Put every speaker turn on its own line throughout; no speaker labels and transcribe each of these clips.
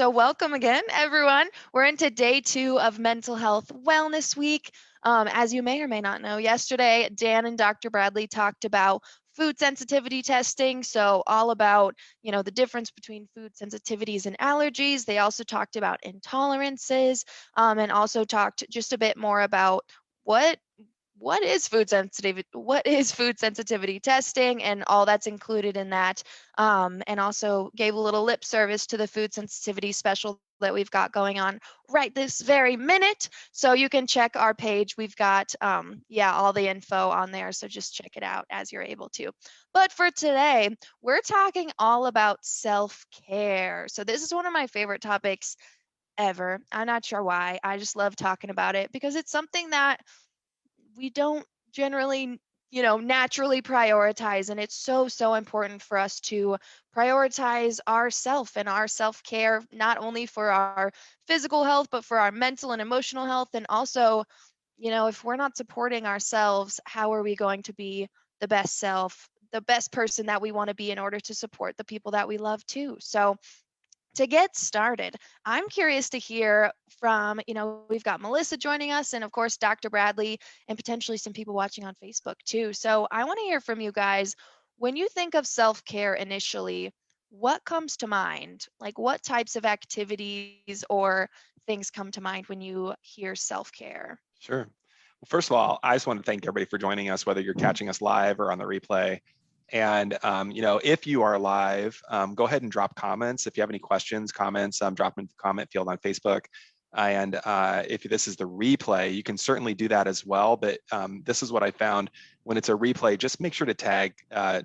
So welcome again, everyone. We're into day 2 of Mental Health Wellness Week. As you may or may not know, yesterday Dan and Dr. Bradley talked about food sensitivity testing. So all about, the difference between food sensitivities and allergies. They also talked about intolerances, and also talked just a bit more about what what is food sensitivity testing and all that's included in that, and also gave a little lip service to the food sensitivity special that we've got going on right this very minute. So you can check our page. We've got all the info on there, so just check it out as you're able to. But for today, we're talking all about self-care. So this is one of my favorite topics ever. I'm not sure why. I just love talking about it because it's something that we don't generally, naturally prioritize. And it's so important for us to prioritize ourself and our self-care, not only for our physical health, but for our mental and emotional health. And also, if we're not supporting ourselves, how are we going to be the best self, the best person that we want to be in order to support the people that we love too? So to get started, I'm curious to hear from, we've got Melissa joining us and of course, Dr. Bradley and potentially some people watching on Facebook too. So I want to hear from you guys. When you think of self-care initially, what comes to mind? Like what types of activities or things come to mind when you hear self-care?
Sure. Well, first of all, I just want to thank everybody for joining us, whether you're catching us live or on the replay. And if you are live, go ahead and drop comments. If you have any questions, comments, drop them in the comment field on Facebook. And if this is the replay, you can certainly do that as well. But this is what I found when it's a replay. Just make sure to tag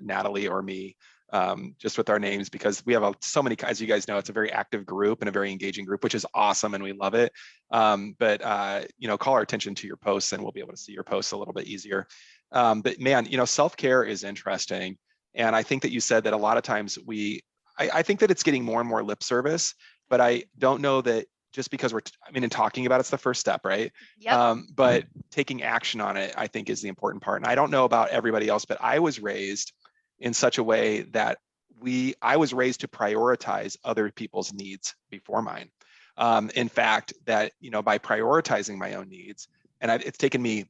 Natalie or me, just with our names, because we have so many, as you guys know, it's a very active group and a very engaging group, which is awesome and we love it. But call our attention to your posts and we'll be able to see your posts a little bit easier. But man, self-care is interesting. And I think that you said that a lot of times I think that it's getting more and more lip service, but I don't know that just because in talking about it's the first step, right?
Yep.
But taking action on it, I think is the important part. And I don't know about everybody else, but I was raised in such a way that I was raised to prioritize other people's needs before mine. In fact, that, by prioritizing my own needs, and it's taken me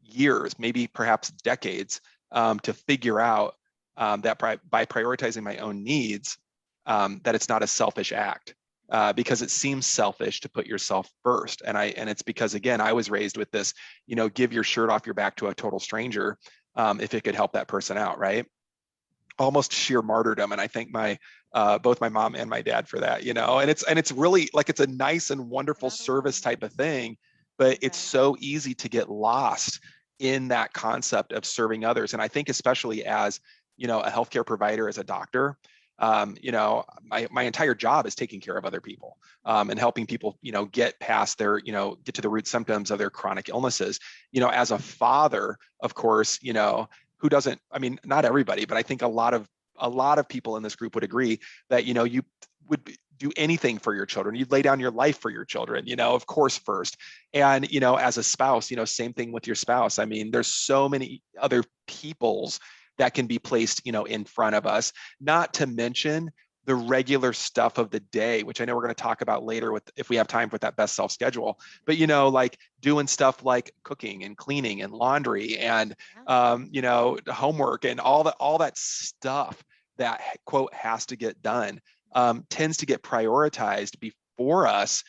years, maybe perhaps decades, to figure out that by prioritizing my own needs, that it's not a selfish act, because it seems selfish to put yourself first. And it's because, again, I was raised with this, give your shirt off your back to a total stranger if it could help that person out, right? Almost sheer martyrdom. And I thank both my mom and my dad for that, and it's really like, it's a nice and wonderful service type of thing, but it's so easy to get lost in that concept of serving others. And I think especially as, a healthcare provider, as a doctor, my entire job is taking care of other people, and helping people, get past their, get to the root symptoms of their chronic illnesses. As a father, of course, who doesn't, not everybody, but I think a lot of people in this group would agree that, you would do anything for your children. You'd lay down your life for your children, of course, first. And, as a spouse, same thing with your spouse. There's so many other peoples that can be placed, in front of us, not to mention the regular stuff of the day, which I know we're going to talk about later if we have time with that best self schedule. But, like doing stuff like cooking and cleaning and laundry and, homework and all that stuff that, quote, has to get done, tends to get prioritized before us,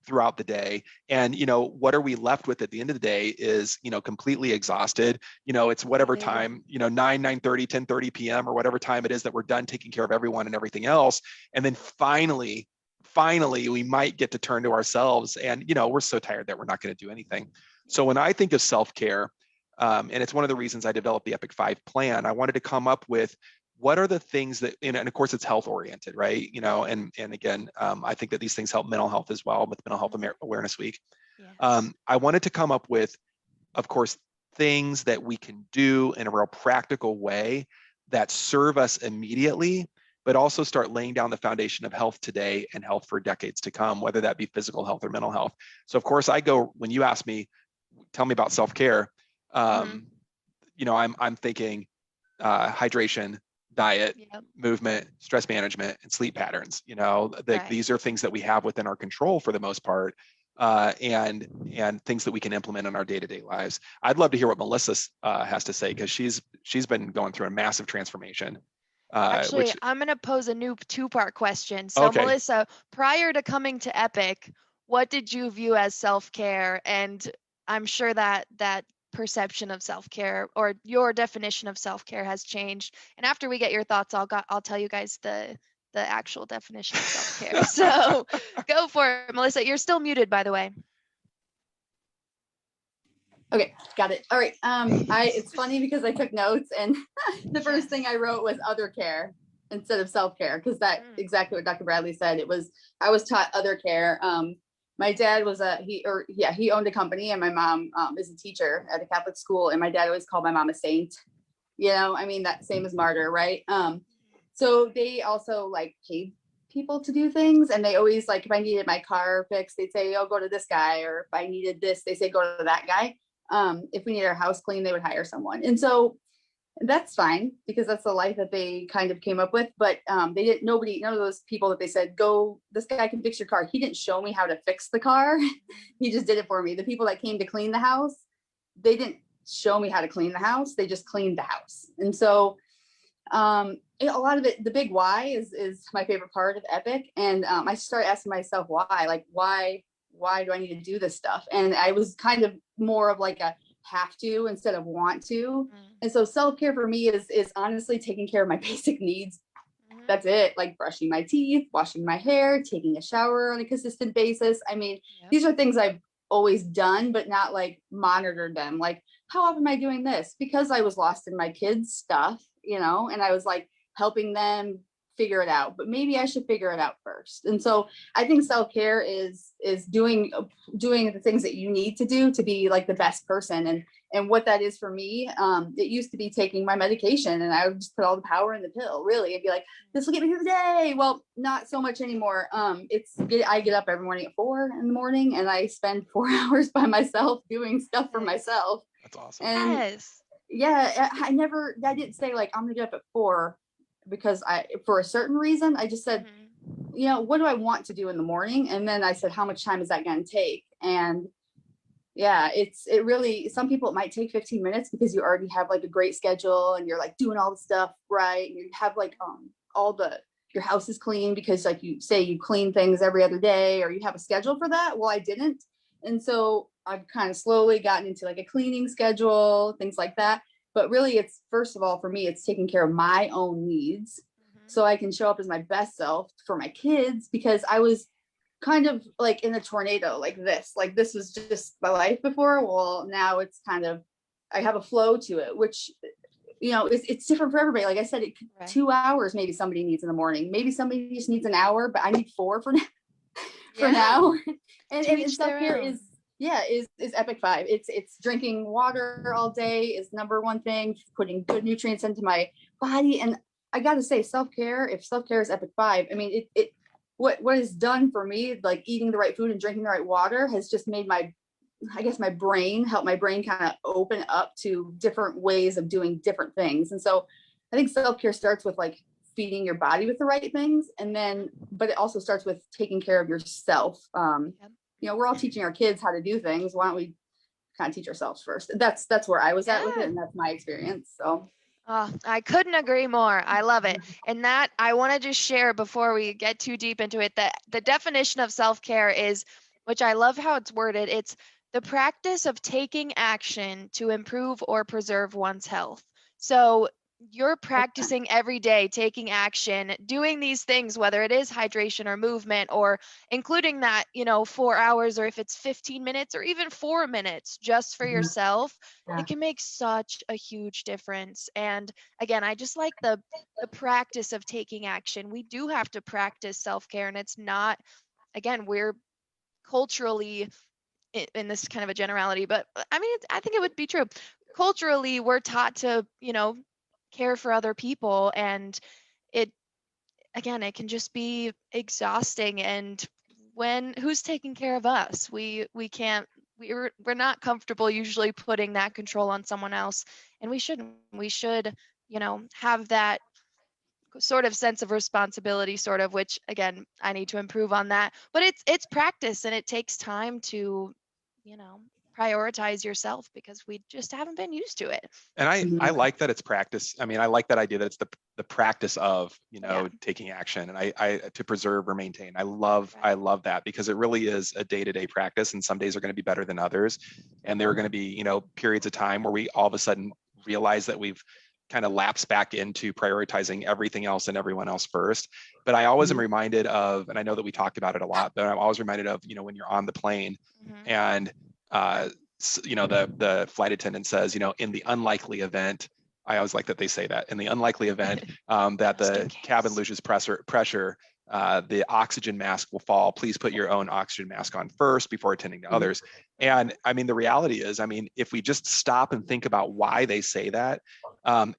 throughout the day. And, what are we left with at the end of the day is, completely exhausted. It's whatever time, 9:30, 10:30 p.m. or whatever time it is that we're done taking care of everyone and everything else. And then finally, we might get to turn to ourselves and, we're so tired that we're not going to do anything. So when I think of self-care, and it's one of the reasons I developed the Epic 5 plan, I wanted to come up with what are the things that, and of course it's health oriented, right? And again, I think that these things help mental health as well with Mental Health Awareness Week.
Yes.
I wanted to come up with, of course, things that we can do in a real practical way that serve us immediately, but also start laying down the foundation of health today and health for decades to come, whether that be physical health or mental health. So of course when you ask me, tell me about self-care, I'm thinking hydration, diet,
Yep.
movement, stress management, and sleep patterns.
Right.
These are things that we have within our control for the most part, and things that we can implement in our day-to-day lives. I'd love to hear what Melissa has to say, because she's been going through a massive transformation.
Actually,
Which
I'm going to pose a new two-part question. So,
okay,
Melissa, prior to coming to Epic, what did you view as self-care? And I'm sure that perception of self-care or your definition of self-care has changed. And after we get your thoughts, I'll tell you guys the actual definition of self-care. So, go for it, Melissa. You're still muted, by the way.
Okay, got it. All right. It's funny because I took notes, and the first thing I wrote was other care instead of self-care, because that exactly what Dr. Bradley said. I was taught other care. My dad was he owned a company, and my mom is a teacher at a Catholic school, and my dad always called my mom a saint. I mean, that same as martyr, right? So they also like paid people to do things, and they always, like, if I needed my car fixed, they'd say, oh, go to this guy, or if I needed this, they say go to that guy. If we need our house clean, they would hire someone. And so that's fine, because that's the life that they kind of came up with. But none of those people that they said, go, this guy can fix your car, he didn't show me how to fix the car. He just did it for me. The people that came to clean the house, they didn't show me how to clean the house, they just cleaned the house. And so a lot of it, the big why is my favorite part of Epic. And I started asking myself why do I need to do this stuff? And I was kind of more of like a have to instead of want to. And so self-care for me is honestly taking care of my basic needs. That's it. Like brushing my teeth, washing my hair, taking a shower on a consistent basis. I mean, these are things I've always done, but not like monitored them. Like, how often am I doing this? Because I was lost in my kids' stuff, and I was like helping them figure it out, but maybe I should figure it out first. And so I think self-care is doing the things that you need to do to be like the best person. And what that is for me, it used to be taking my medication, and I would just put all the power in the pill, really, and be like, this will get me through the day. Well, not so much anymore. I get up every morning at 4 a.m, and I spend 4 hours by myself doing stuff for myself.
that's awesome.
And
Yes.
yeah, I didn't say like, I'm gonna get up at 4 because for a certain reason. I just said, what do I want to do in the morning? And then I said, how much time is that going to take? And yeah, it really, some people, it might take 15 minutes because you already have like a great schedule, and you're like doing all the stuff right. And you have like your house is clean because, like, you say you clean things every other day, or you have a schedule for that. Well, I didn't. And so I've kind of slowly gotten into like a cleaning schedule, things like that. But really, it's, first of all, for me, it's taking care of my own needs so I can show up as my best self for my kids, because I was kind of like in a tornado like this. Like, this was just my life before. Well, now it's kind of, I have a flow to it, which, it's different for everybody. Like I said, 2 hours maybe somebody needs in the morning. Maybe somebody just needs an hour, but I need 4 for now. For now. And self-care is Epic 5. It's drinking water all day is number one thing, putting good nutrients into my body. And I gotta say, self-care, if self-care is Epic 5, I mean, what is done for me, like eating the right food and drinking the right water, has just made help my brain kind of open up to different ways of doing different things. And so I think self-care starts with like feeding your body with the right things, but it also starts with taking care of yourself. We're all teaching our kids how to do things. Why don't we kind of teach ourselves first? That's where I was at with it, and that's my experience. So
I couldn't agree more. I love it. And that I want to just share before we get too deep into it, that the definition of self-care is, which I love how it's worded, it's the practice of taking action to improve or preserve one's health. So you're practicing every day, taking action, doing these things, whether it is hydration or movement, or including that, 4 hours, or if it's 15 minutes or even 4 minutes just for yourself, it can make such a huge difference. And again, I just like the practice of taking action. We do have to practice self-care, and it's not, again, we're culturally, in this kind of a generality, but I mean, I think it would be true. Culturally, we're taught to, care for other people, and it can just be exhausting. And who's taking care of us? We're not comfortable usually putting that control on someone else, and we should have that sort of sense of responsibility, sort of, which again, I need to improve on that. But it's practice, and it takes time to, you know, prioritize yourself because we just haven't been used to it.
And I
Mhm.
like that it's practice. I mean, I like that idea that it's the practice of, you know,
Yeah.
taking action, and I to preserve or maintain. I love that because it really is a day-to-day practice, and some days are going to be better than others. And there are going to be, you know, periods of time where we all of a sudden realize that we've kind of lapsed back into prioritizing everything else and everyone else first. But I always am
Mhm.
reminded of, and I know that we talked about it a lot, but I'm always reminded of, you know, when you're on the plane
Mhm.
and you know, the flight attendant says, you know, in the unlikely event, I always like that they say that, in the unlikely event that
Just in
the cabin
case.
loses pressure, the oxygen mask will fall. Please put your own oxygen mask on first before attending to
Mhm.
others. And I mean, the reality is, I mean, if we just stop and think about why they say that,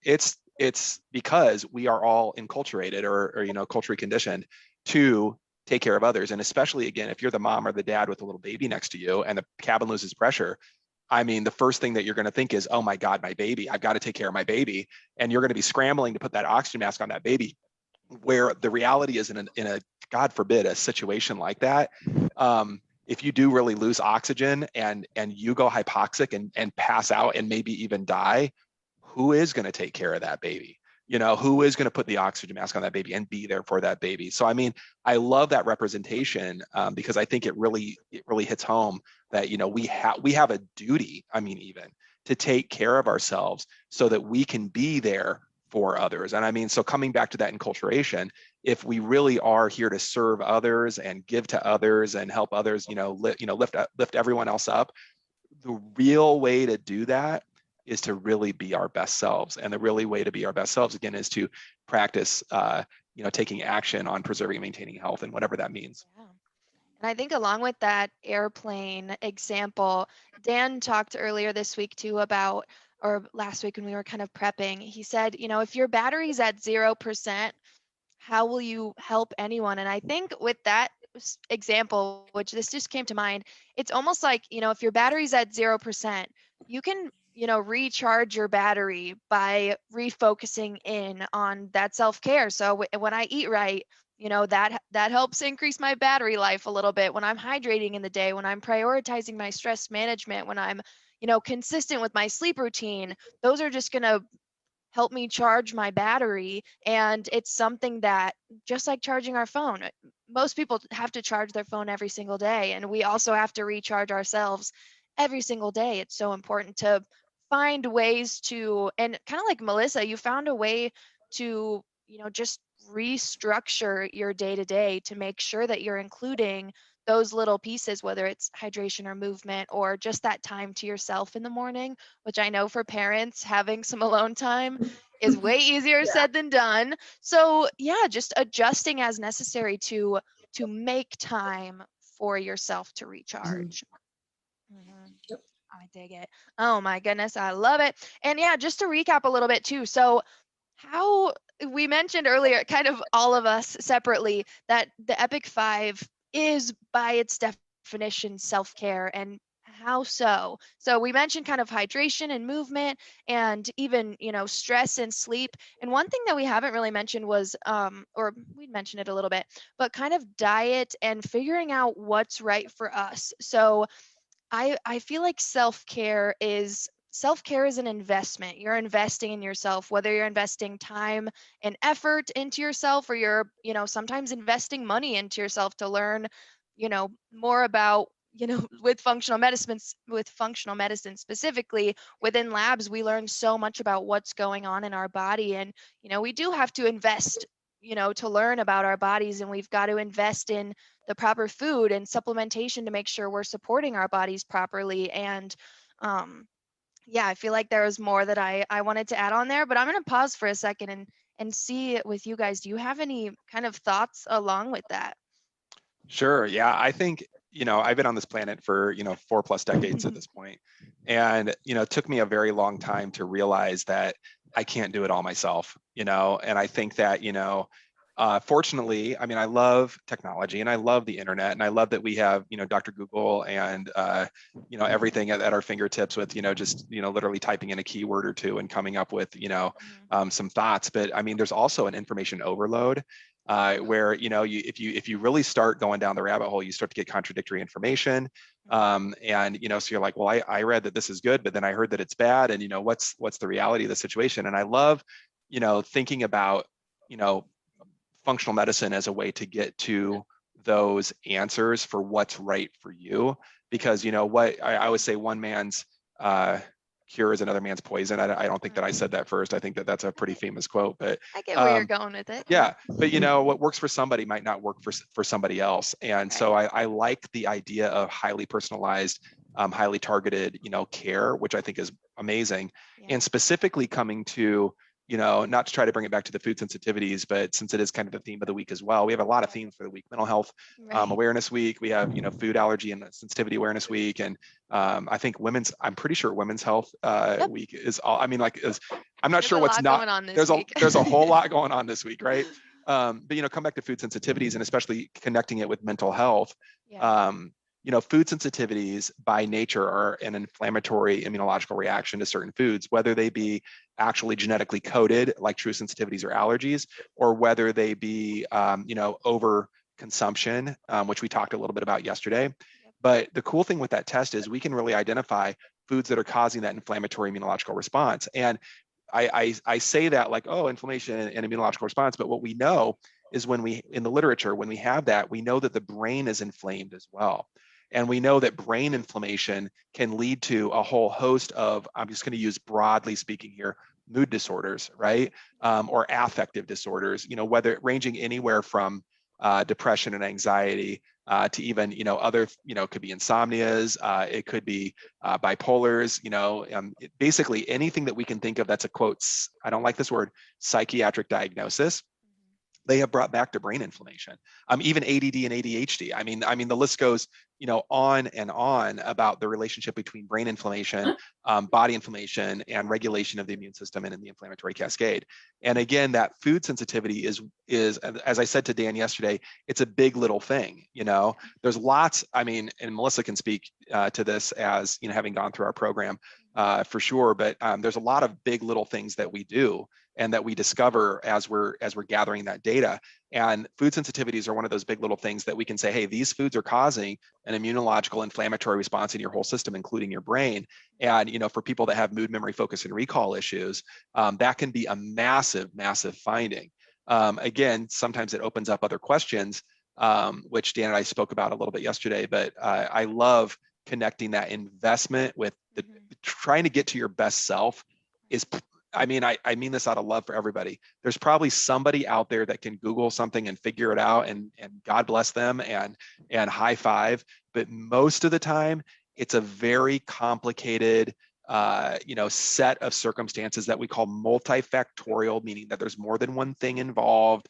it's because we are all enculturated or you know, culturally conditioned to take care of others. And especially again, if you're the mom or the dad with a little baby next to you and the cabin loses pressure, I mean, the first thing that you're going to think is, oh my God, my baby, I've got to take care of my baby. And you're going to be scrambling to put that oxygen mask on that baby. Where the reality is in a, God forbid, a situation like that, if you do really lose oxygen and you go hypoxic and pass out and maybe even die, who is going to take care of that baby? You know, who is going to put the oxygen mask on that baby and be there for that baby? So, I mean, I love that representation because I think it really hits home that, you know, we have a duty, I mean, even to take care of ourselves so that we can be there for others. And I mean, so coming back to that enculturation, if we really are here to serve others and give to others and help others, you know, lift everyone else up, the real way to do that is to really be our best selves. And the really way to be our best selves, again, is to practice, you know, taking action on preserving and maintaining health and whatever that means.
Yeah. And I think along with that airplane example, Dan talked earlier this week too about, or last week when we were kind of prepping, he said, you know, if your battery's at 0%, how will you help anyone? And I think with that example, which this just came to mind, it's almost like, you know, if your battery's at 0%, you can, you know, recharge your battery by refocusing in on that self-care. So when I eat right, you know, that helps increase my battery life a little bit. When I'm hydrating in the day, when I'm prioritizing my stress management, when I'm, you know, consistent with my sleep routine, those are just going to help me charge my battery. And it's something that, just like charging our phone, most people have to charge their phone every single day, and we also have to recharge ourselves every single day. It's so important to find ways to, and kind of like Melissa, you found a way to, you know, just restructure your day to day to make sure that you're including those little pieces, whether it's hydration or movement or just that time to yourself in the morning, which I know for parents, having some alone time is way easier
Yeah.
said than done. So yeah, just adjusting as necessary to make time for yourself to recharge. Mhm.
Yep.
I dig it. Oh my goodness, I love it. And yeah, just to recap a little bit too. So how we mentioned earlier, kind of all of us separately, that the Epic Five is by its definition self-care. And how so? So we mentioned kind of hydration and movement and even, you know, stress and sleep. And one thing that we haven't really mentioned was, or we mentioned it a little bit, but kind of diet and figuring out what's right for us. So I feel like self-care is an investment. You're investing in yourself, whether you're investing time and effort into yourself, or you're, you know, sometimes investing money into yourself to learn, you know, more about, you know, with functional medicine specifically within labs, we learn so much about what's going on in our body. And, you know, we do have to invest, you know, to learn about our bodies, and we've got to invest in the proper food and supplementation to make sure we're supporting our bodies properly. And yeah, I feel like there was more that I wanted to add on there, but I'm going to pause for a second and see it with you guys. Do you have any kind of thoughts along with that?
Sure. Yeah. I think, you know, I've been on this planet for, you know, 4+ decades at this point. And, you know, it took me a very long time to realize that I can't do it all myself, you know, and I think that, you know, Fortunately, I mean, I love technology and I love the internet, and I love that we have, Dr. Google and, everything at our fingertips with, just, literally typing in a keyword or two and coming up with, some thoughts. But I mean, there's also an information overload where, if you really start going down the rabbit hole, you start to get contradictory information. And, so you're like, well, I read that this is good, but then I heard that it's bad. And, what's the reality of the situation? And I love, thinking about, functional medicine as a way to get to those answers for what's right for you. Because what I always say, one man's cure is another man's poison. I don't think that I said that first. I think that that's a pretty famous quote, but
I get where you're going with it.
yeah, but what works for somebody might not work for somebody else. And so I like the idea of highly personalized, highly targeted, care, which I think is amazing.
Yeah.
And specifically coming to, not to try to bring it back to the food sensitivities, but since it is kind of the theme of the week as well, we have a lot of themes for the week. Mental health
Right.
awareness week. We have, food allergy and sensitivity awareness week. And I think I'm pretty sure women's health week is all, I mean, I'm not
There's
sure
a
what's
lot
not,
going on this
there's
week.
there's a whole lot going on this week, right? But come back to food sensitivities and especially connecting it with mental health.
Yeah.
Food sensitivities by nature are an inflammatory immunological reaction to certain foods, whether they be actually genetically coded, like true sensitivities or allergies, or whether they be, over consumption, which we talked a little bit about yesterday. But the cool thing with that test is we can really identify foods that are causing that inflammatory immunological response. And I say that like, oh, inflammation and immunological response, but what we know is in the literature, when we have that, we know that the brain is inflamed as well. And we know that brain inflammation can lead to a whole host of, I'm just going to use broadly speaking here, mood disorders, right? Or affective disorders, whether ranging anywhere from depression and anxiety to even, other, could be insomnias, it could be bipolars, basically anything that we can think of that's a quote, I don't like this word, psychiatric diagnosis. They have brought back to brain inflammation, even ADD and ADHD. I mean, the list goes, on and on about the relationship between brain inflammation, body inflammation, and regulation of the immune system and in the inflammatory cascade. And again, that food sensitivity is, as I said to Dan yesterday, it's a big little thing. There's lots. I mean, and Melissa can speak to this as having gone through our program for sure. But there's a lot of big little things that we do and that we discover as we're gathering that data. And food sensitivities are one of those big little things that we can say, hey, these foods are causing an immunological inflammatory response in your whole system, including your brain. And for people that have mood, memory, focus, and recall issues, that can be a massive, massive finding. Again, sometimes it opens up other questions, which Dan and I spoke about a little bit yesterday, but I love connecting that investment with trying to get to your best self is, I mean this out of love for everybody. There's probably somebody out there that can Google something and figure it out, and God bless them and high five. But most of the time, it's a very complicated, set of circumstances that we call multifactorial, meaning that there's more than one thing involved.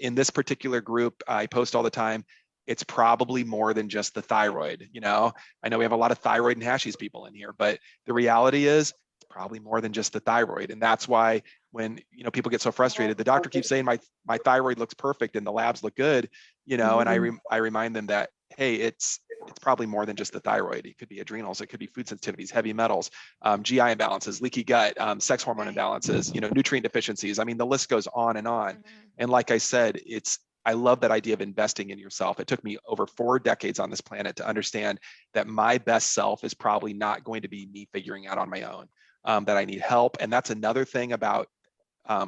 In this particular group, I post all the time, it's probably more than just the thyroid. I know we have a lot of thyroid and Hashimoto's people in here, but the reality is probably more than just the thyroid. And that's why when, people get so frustrated, the doctor keeps saying my thyroid looks perfect and the labs look good, and I remind them that, hey, it's probably more than just the thyroid. It could be adrenals, it could be food sensitivities, heavy metals, GI imbalances, leaky gut, sex hormone imbalances, nutrient deficiencies. I mean, the list goes on and on. And like I said, I love that idea of investing in yourself. It took me over 4 decades on this planet to understand that my best self is probably not going to be me figuring out on my own. That I need help. And that's another thing about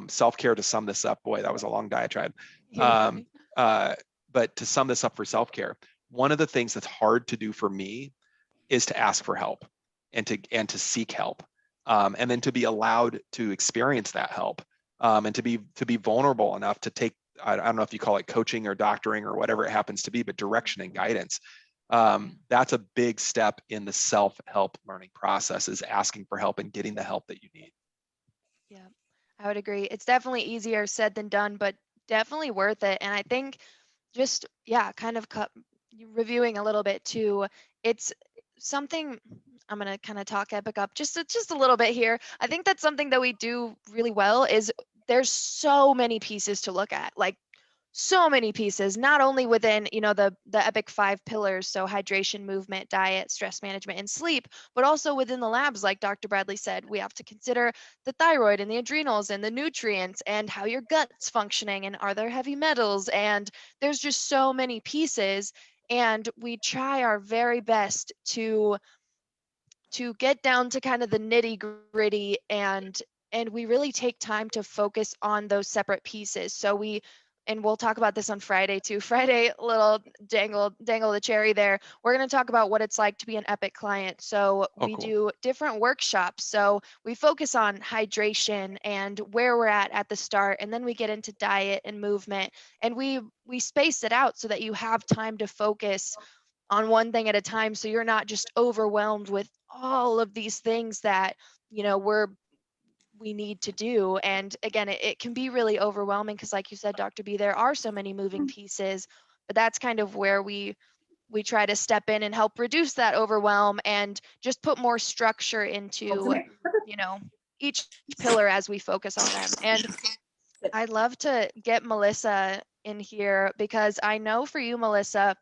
self-care. To sum this up, boy, that was a long diatribe. But to sum this up for self-care, one of the things that's hard to do for me is to ask for help and to seek help, and then to be allowed to experience that help, and to be vulnerable enough to take, I don't know if you call it coaching or doctoring or whatever it happens to be, but direction and guidance. That's a big step in the self-help learning process, is asking for help and getting the help that you need.
Yeah, I would agree. It's definitely easier said than done, but definitely worth it. And I think just, kind of reviewing a little bit too, it's something, I'm going to kind of talk Epic up just a little bit here. I think that's something that we do really well, is there's so many pieces to look at, like so many pieces, not only within, the EPIC 5 pillars, so hydration, movement, diet, stress management, and sleep, but also within the labs. Like Dr. Bradley said, we have to consider the thyroid and the adrenals and the nutrients and how your gut's functioning and are there heavy metals, and there's just so many pieces, and we try our very best to get down to kind of the nitty gritty, and we really take time to focus on those separate pieces. So we'll talk about this on Friday too. Friday, little dangle the cherry there. We're going to talk about what it's like to be an EPIC client. So we
cool.
do different workshops. So we focus on hydration and where we're at the start, and then we get into diet and movement, and we space it out so that you have time to focus on one thing at a time, so you're not just overwhelmed with all of these things that we need to do. And again, it can be really overwhelming because, like you said, Dr. B, there are so many moving pieces, but that's kind of where we try to step in and help reduce that overwhelm and just put more structure into each pillar as we focus on them. And I'd love to get Melissa in here, because I know for you, Melissa,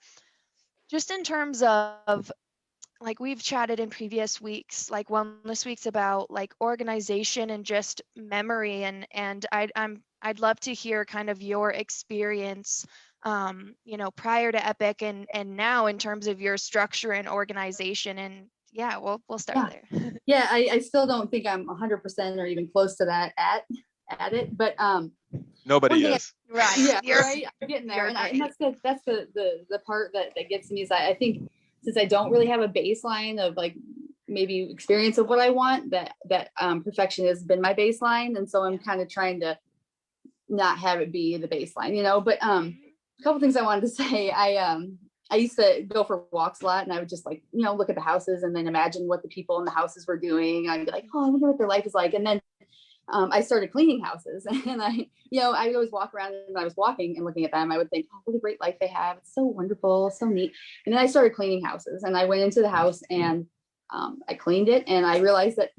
just in terms of, like, we've chatted in previous weeks, like wellness weeks, about like organization and just memory, and I'd love to hear kind of your experience, prior to EPIC and now in terms of your structure and organization. And yeah, we'll start there.
Yeah, I still don't think I'm 100% or even close to that at it, but
Nobody is.
Right.
Yeah, right. I'm getting there, and that's the part that gets me is I think, since I don't really have a baseline of like maybe experience of what I want, that perfection has been my baseline, and so I'm kind of trying to not have it be the baseline, But a couple things I wanted to say. I used to go for walks a lot, and I would just like look at the houses and then imagine what the people in the houses were doing. I'd be like, oh, I wonder what their life is like, and then I started cleaning houses, and I would always walk around, and I was walking and looking at them, I would think, oh, what a great life they have. It's so wonderful, so neat. And then I started cleaning houses, and I went into the house and I cleaned it, and I realized that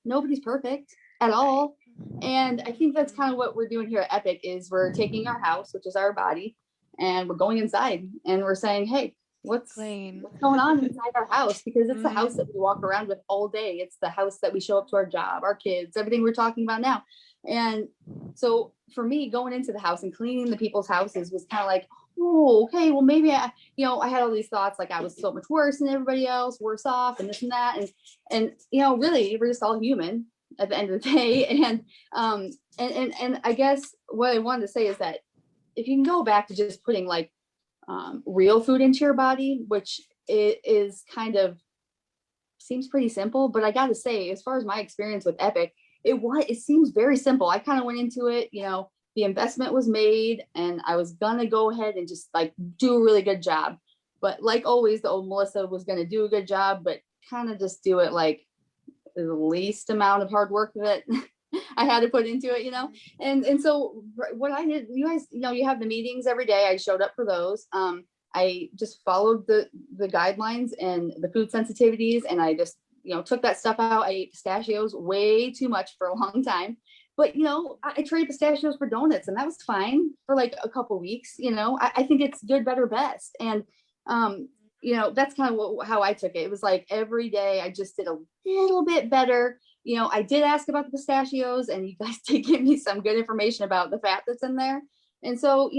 nobody's perfect at all. And I think that's kind of what we're doing here at EPIC is we're taking our house, which is our body, and we're going inside and we're saying, hey, what's going on inside our house, because it's the house that we walk around with all day. It's the house that we show up to our job, our kids, everything we're talking about now. And so for me, going into the house and cleaning the people's houses was kind of like, oh, okay, well, maybe I had all these thoughts like I was so much worse than everybody else, worse off, and this and that, and really we're just all human at the end of the day. And I guess what I wanted to say is that if you can go back to just putting like real food into your body, which is kind of seems pretty simple, but I gotta say, as far as my experience with EPIC, it seems very simple. I kind of went into it, the investment was made, and I was gonna go ahead and just like do a really good job. But like always, the old Melissa was gonna do a good job, but kind of just do it like the least amount of hard work that I had to put into it, and so what I did, you guys, you have the meetings every day. I showed up for those. I just followed the guidelines and the food sensitivities, and I just, took that stuff out. I ate pistachios way too much for a long time, but I traded pistachios for donuts, and that was fine for like a couple weeks. I think it's good, better, best, and that's kind of how I took it. It was like every day I just did a little bit better. I did ask about the pistachios, and you guys did give me some good information about the fat that's in there. And so,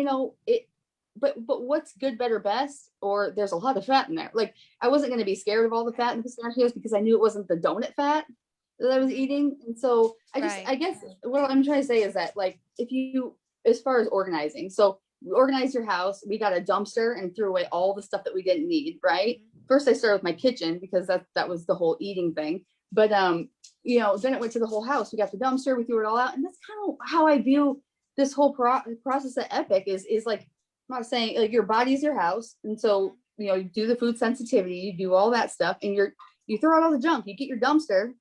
but what's good, better, best, or there's a lot of fat in there. Like, I wasn't going to be scared of all the fat in the pistachios because I knew it wasn't the donut fat that I was eating. And so I guess what I'm trying to say is that, like, as far as organizing, so organize your house, we got a dumpster and threw away all the stuff that we didn't need. Right. First, I started with my kitchen because that was the whole eating thing. But, then it went to the whole house. We got the dumpster, we threw it all out. And that's kind of how I view this whole process at EPIC is like, I'm not saying like your body's your house. And so, you do the food sensitivity, you do all that stuff, and you throw out all the junk, you get your dumpster,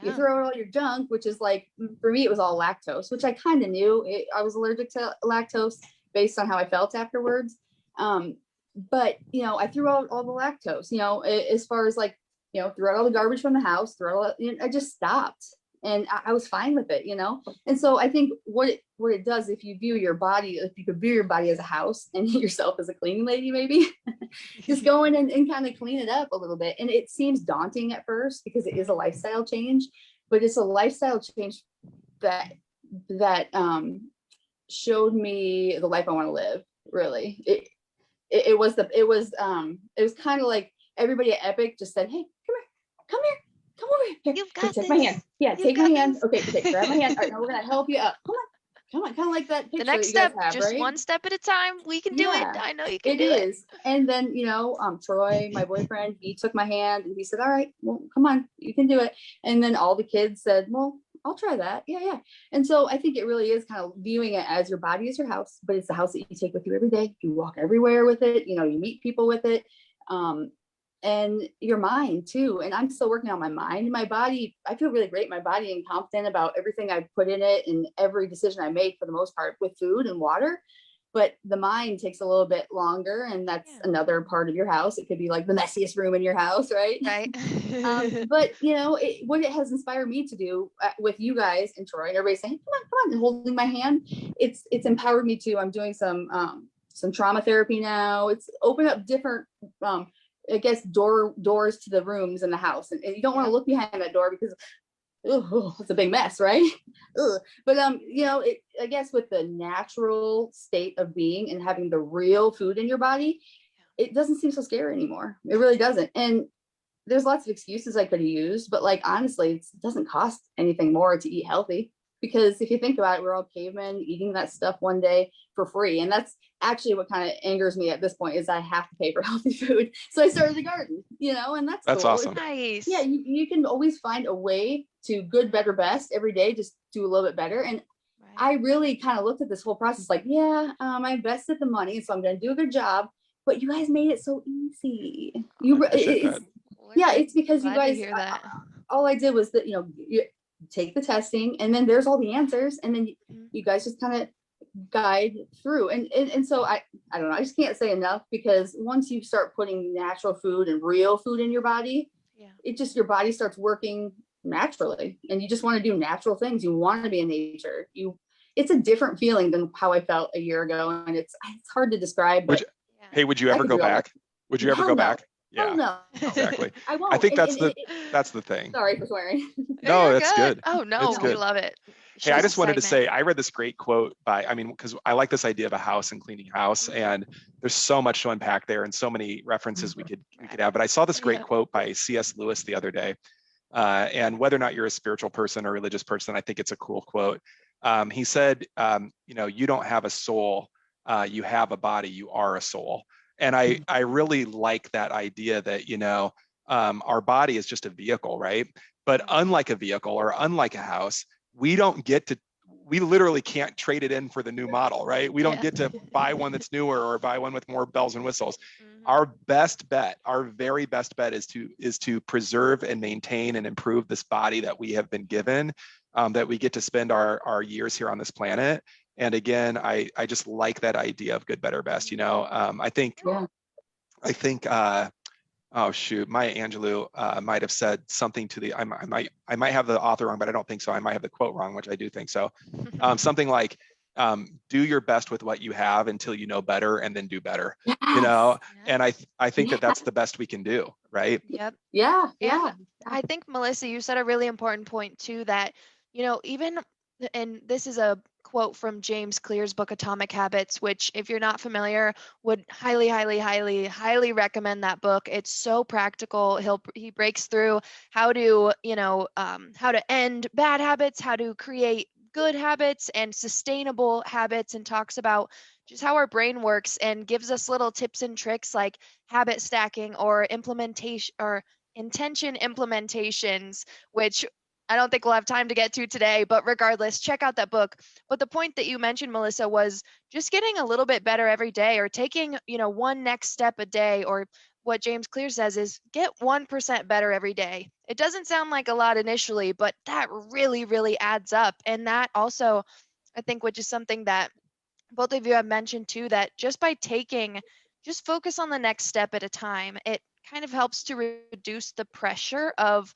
you throw out all your junk, which is like, for me, it was all lactose, which I kind of knew. I was allergic to lactose based on how I felt afterwards. But, I threw out all the lactose, as far as like, threw out all the garbage from the house, I just stopped. And I was fine with it, And so I think what it does, if you could view your body as a house and yourself as a cleaning lady, maybe just go in and kind of clean it up a little bit. And it seems daunting at first because it is a lifestyle change, but it's a lifestyle change that showed me the life I want to live. Really, it was kind of like everybody at Epic just said, "Hey, come here, come over here.
You've
Here,
got
take my
this.
hand. Yeah,
You've
take my
got
hand.
this."
Okay, grab my hand. All right, now we're gonna help you up. Come on, kind of like that picture
The next
that you guys
step,
have,
just
right?
one step at a time. We can do it.
Yeah,
I know you can
it
do it.
is. And then, Troy, my boyfriend, he took my hand and he said, all right, well, come on, you can do it. And then all the kids said, well, I'll try that. Yeah. And so I think it really is kind of viewing it as your body is your house, but it's the house that you take with you every day. You walk everywhere with it, you meet people with it. And your mind too. And I'm still working on my mind and my body. I feel really great, my body, and confident about everything I put in it and every decision I make for the most part with food and water. But the mind takes a little bit longer, and that's another part of your house. It could be like the messiest room in your house, right?
Right.
But what it has inspired me to do with you guys and Troy and everybody saying, come on, and holding my hand, it's empowered me to. I'm doing some trauma therapy now. It's opened up different I guess doors to the rooms in the house, and you don't want to look behind that door because it's a big mess, right? But I guess with the natural state of being and having the real food in your body, it doesn't seem so scary anymore. It really doesn't. And there's lots of excuses I could have used, but honestly, it doesn't cost anything more to eat healthy. Because if you think about it, we're all cavemen eating that stuff one day for free. And that's actually what kind of angers me at this point, is I have to pay for healthy food. So I started the garden, and that's cool.
awesome.
Nice.
Yeah, you can always find a way to good, better, best every day, just do a little bit better. And I really kind of looked at this whole process like, I invested the money, so I'm going to do a good job. But you guys made it so easy. It's because you guys, all I did was that, you take the testing, and then there's all the answers, and then you guys just kind of guide through. And so I don't know, I just can't say enough, because once you start putting natural food and real food in your body, your body starts working naturally, and you just want to do natural things. You want to be in nature. It's a different feeling than how I felt a year ago, and it's hard to describe. But
would you ever go back? Would you ever go back?
Yeah, no,
exactly.
I won't.
I think that's the thing.
Sorry for swearing.
No, that's good.
Oh no, we love it.
Hey, I just wanted to say, I read this great quote because I like this idea of a house and cleaning house, and there's so much to unpack there and so many references we could have. But I saw this great quote by C.S. Lewis the other day, and whether or not you're a spiritual person or a religious person, I think it's a cool quote. He said, you don't have a soul, you have a body, you are a soul. And I really like that idea that, our body is just a vehicle, right? But unlike a vehicle or unlike a house, we literally can't trade it in for the new model, right? We don't get to buy one that's newer or buy one with more bells and whistles. Our best bet, our very best bet is to preserve and maintain and improve this body that we have been given, that we get to spend our years here on this planet. And again, I just like that idea of good, better, best. I think oh shoot, Maya Angelou might have said something to the, I might have the author wrong, but I don't think so. I might have the quote wrong, which I do think so. Something like, do your best with what you have until you know better, and then do better.
Yes.
And I think that's the best we can do, right?
Yep.
Yeah.
I think, Melissa, you said a really important point too, that even, and this is a quote from James Clear's book Atomic Habits, which, if you're not familiar, would highly, highly, highly, highly recommend that book. It's so practical. He breaks through how to how to end bad habits, how to create good habits and sustainable habits, and talks about just how our brain works, and gives us little tips and tricks like habit stacking or implementation or intention implementations, which I don't think we'll have time to get to today, but regardless, check out that book. But the point that you mentioned, Melissa, was just getting a little bit better every day, or taking, one next step a day, or what James Clear says is get 1% better every day. It doesn't sound like a lot initially, but that really, really adds up. And that also, I think, which is something that both of you have mentioned too, that just by just focus on the next step at a time, it kind of helps to reduce the pressure of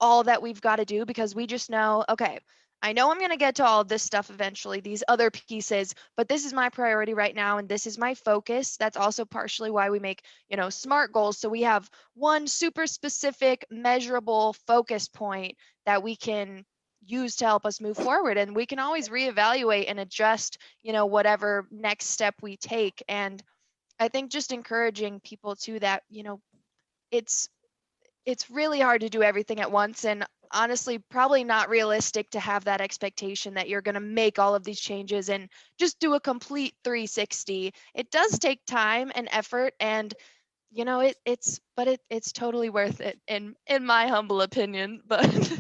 all that we've got to do, because we just know, okay, I know I'm going to get to all of this stuff eventually, these other pieces, but this is my priority right now and this is my focus. That's also partially why we make, SMART goals. So we have one super specific, measurable focus point that we can use to help us move forward, and we can always reevaluate and adjust, whatever next step we take. And I think just encouraging people to that, it's really hard to do everything at once, and honestly probably not realistic to have that expectation that you're going to make all of these changes and just do a complete 360. It does take time and effort, and it's totally worth it in my humble opinion. But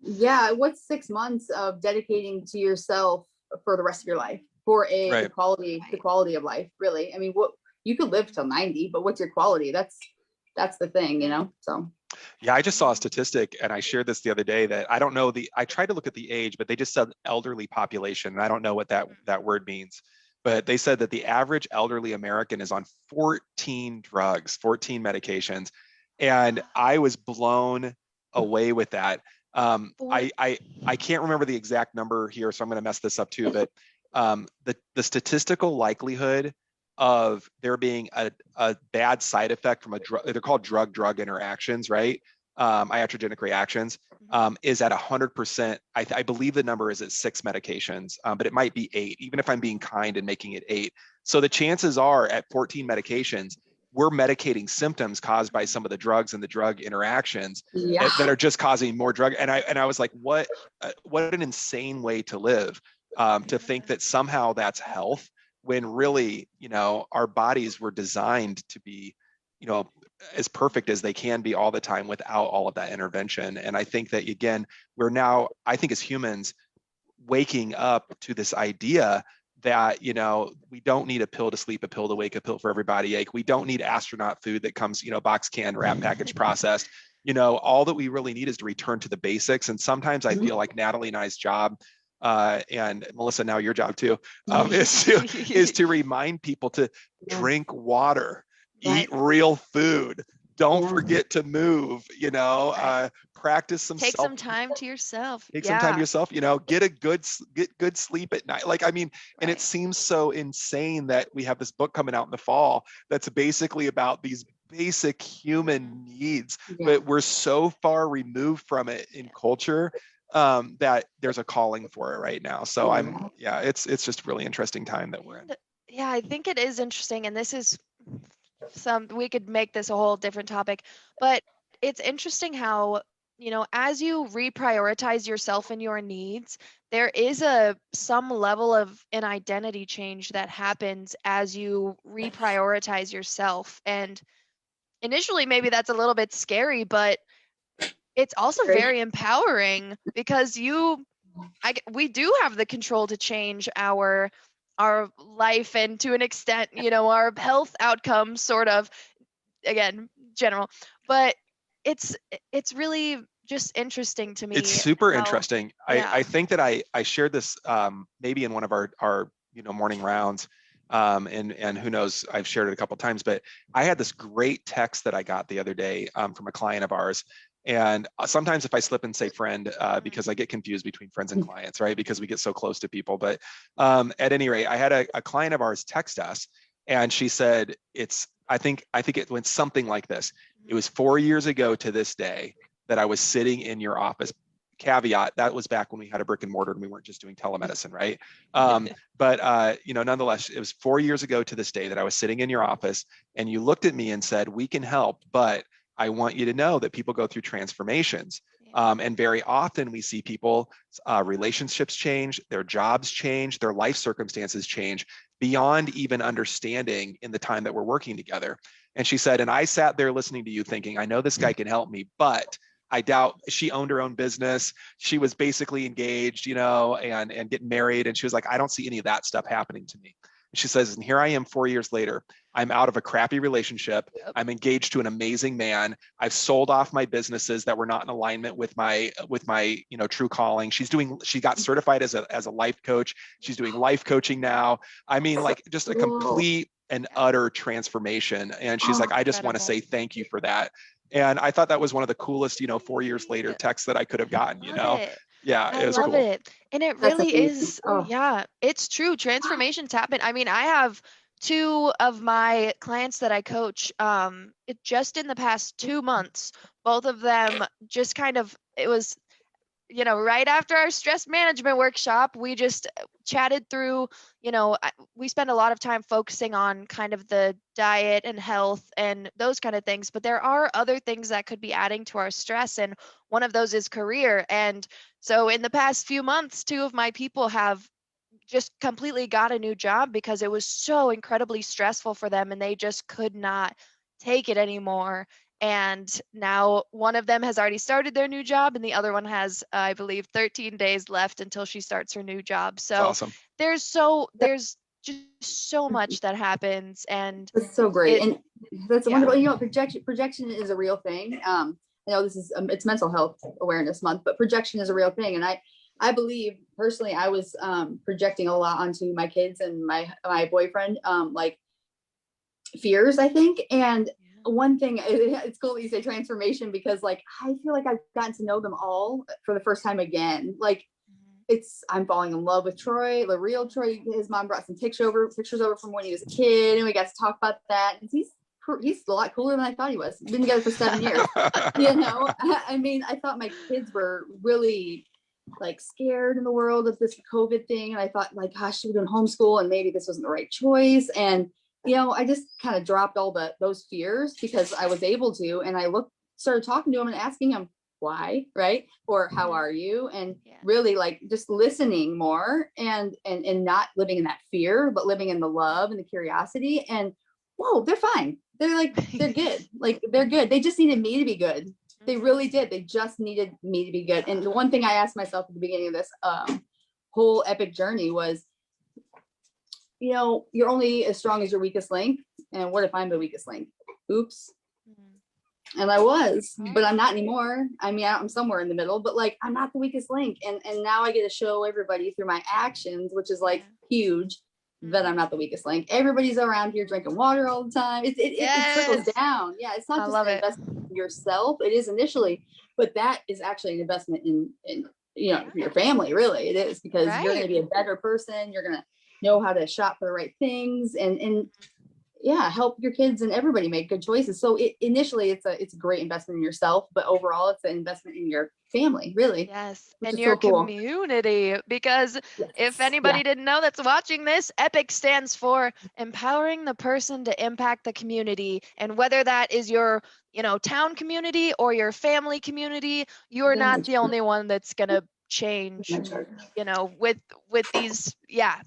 Yeah, what's 6 months of dedicating to yourself for the rest of your life for the
Right.
quality of life, really? I mean, what you could live till 90, but what's your quality? That's the thing, So
Yeah, I just saw a statistic, and I shared this the other day, that I don't know I tried to look at the age, but they just said elderly population, and I don't know what that word means. But they said that the average elderly American is on 14 drugs, 14 medications, and I was blown away with that. I can't remember the exact number here, so I'm going to mess this up too. But the statistical likelihood of there being a bad side effect from a drug, they're called drug interactions, right? Iatrogenic reactions, is at 100%. I believe the number is at 6 medications, but it might be 8, even if I'm being kind and making it 8. So the chances are at 14 medications, we're medicating symptoms caused by some of the drugs and the drug interactions that are just causing more drug. And I was like, what an insane way to live, to think that somehow that's health, when really, our bodies were designed to be, as perfect as they can be all the time without all of that intervention. And I think that, again, we're now, I think as humans, waking up to this idea that, we don't need a pill to sleep, a pill to wake, a pill for every body ache. We don't need astronaut food that comes, box canned, wrap package processed. All that we really need is to return to the basics. And sometimes I feel like Natalie and I's job, and Melissa, now your job too, is to remind people to drink water, eat real food, don't forget to move, practice some
take some time to yourself.
Some time to yourself, get good sleep at night. And it seems so insane that we have this book coming out in the fall that's basically about these basic human needs, but we're so far removed from it in culture, that there's a calling for it right now. So it's just a really interesting time that we're in.
Yeah, I think it is interesting. And this is we could make this a whole different topic, but it's interesting how, as you reprioritize yourself and your needs, there is some level of an identity change that happens as you reprioritize yourself. And initially, maybe that's a little bit scary, but it's also very empowering, because we do have the control to change our life, and to an extent, our health outcomes, sort of, again, general. But it's really just interesting to me.
It's super interesting. I think that I shared this maybe in one of our morning rounds, and who knows, I've shared it a couple of times, but I had this great text that I got the other day from a client of ours. And sometimes if I slip and say friend, because I get confused between friends and clients, right? Because we get so close to people. But at any rate, I had a client of ours text us, and she said, I think it went something like this. It was 4 years ago to this day that I was sitting in your office. Caveat, that was back when we had a brick and mortar and we weren't just doing telemedicine, right? But nonetheless, it was 4 years ago to this day that I was sitting in your office, and you looked at me and said, we can help, but I want you to know that people go through transformations. And very often we see people, relationships change, their jobs change, their life circumstances change beyond even understanding in the time that we're working together. And she said, and I sat there listening to you thinking, I know this guy can help me, but I doubt. She owned her own business. She was basically engaged, and getting married. And she was like, I don't see any of that stuff happening to me. She says, and here I am 4 years later. I'm out of a crappy relationship. Yep. I'm engaged to an amazing man. I've sold off my businesses that were not in alignment with my true calling. She got certified as a life coach. She's doing life coaching now. I mean, just a complete an utter transformation. And she's
Oh,
like, I just want to say
incredible.
thank you for that. And I thought that was one of the coolest, 4 years later texts that I could have gotten,
Love it.
Yeah,
I
it was
love
cool.
it. And it
that's
really
amazing.
is,
Oh,
yeah, it's true. Transformations happen. I mean, I have two of my clients that I coach, just in the past 2 months, both of them just kind of, it was, right after our stress management workshop, we just chatted through, we spend a lot of time focusing on kind of the diet and health and those kind of things, but there are other things that could be adding to our stress. And one of those is career. And so in the past few months, two of my people have just completely got a new job because it was so incredibly stressful for them and they just could not take it anymore. And now one of them has already started their new job and the other one has, I believe, 13 days left until she starts her new job.
It's
So
awesome.
there's just so much that happens, and
that's so great.
it,
And that's
yeah.
wonderful. Projection is a real thing. I know this is, it's Mental Health Awareness Month, but projection is a real thing. And I believe personally, I was projecting a lot onto my kids and my boyfriend, like fears, I think. And one thing, it's cool that you say transformation, because like, I feel like I've gotten to know them all for the first time again. Like, I'm falling in love with Troy, the real Troy. His mom brought some pictures over from when he was a kid, and we got to talk about that. And he's a lot cooler than I thought he was. We've been together for 7 years. I mean, I thought my kids were really like scared in the world of this COVID thing, and I thought, like, gosh, we're doing homeschool, and maybe this wasn't the right choice. And I just kind of dropped all those fears because I was able to, and I started talking to him and asking him why, right? Or how are you? And really like just listening more and not living in that fear, but living in the love and the curiosity. And whoa, they're fine. They're good. Like, they're good. They just needed me to be good. They really did. They just needed me to be good. And the one thing I asked myself at the beginning of this whole epic journey was, you're only as strong as your weakest link. And what if I'm the weakest link? Oops. And I was, but I'm not anymore. I mean, I'm somewhere in the middle, but like, I'm not the weakest link. And now I get to show everybody through my actions, which is like huge, that I'm not the weakest link. Everybody's around here drinking water all the time. It trickles down. Yeah. It's not just an investment in yourself. It is initially, but that is actually an investment in your family. Really. It is, because you're going to be a better person. You're going to know how to shop for the right things and help your kids and everybody make good choices. So initially it's a great investment in yourself, but overall it's an investment in your family, really.
Yes,
which
and
is
your
so cool.
community, because if anybody didn't know that's watching this, EPIC stands for Empowering the Person to Impact the Community. And whether that is your, town community or your family community, you're not the only one that's gonna change, with these,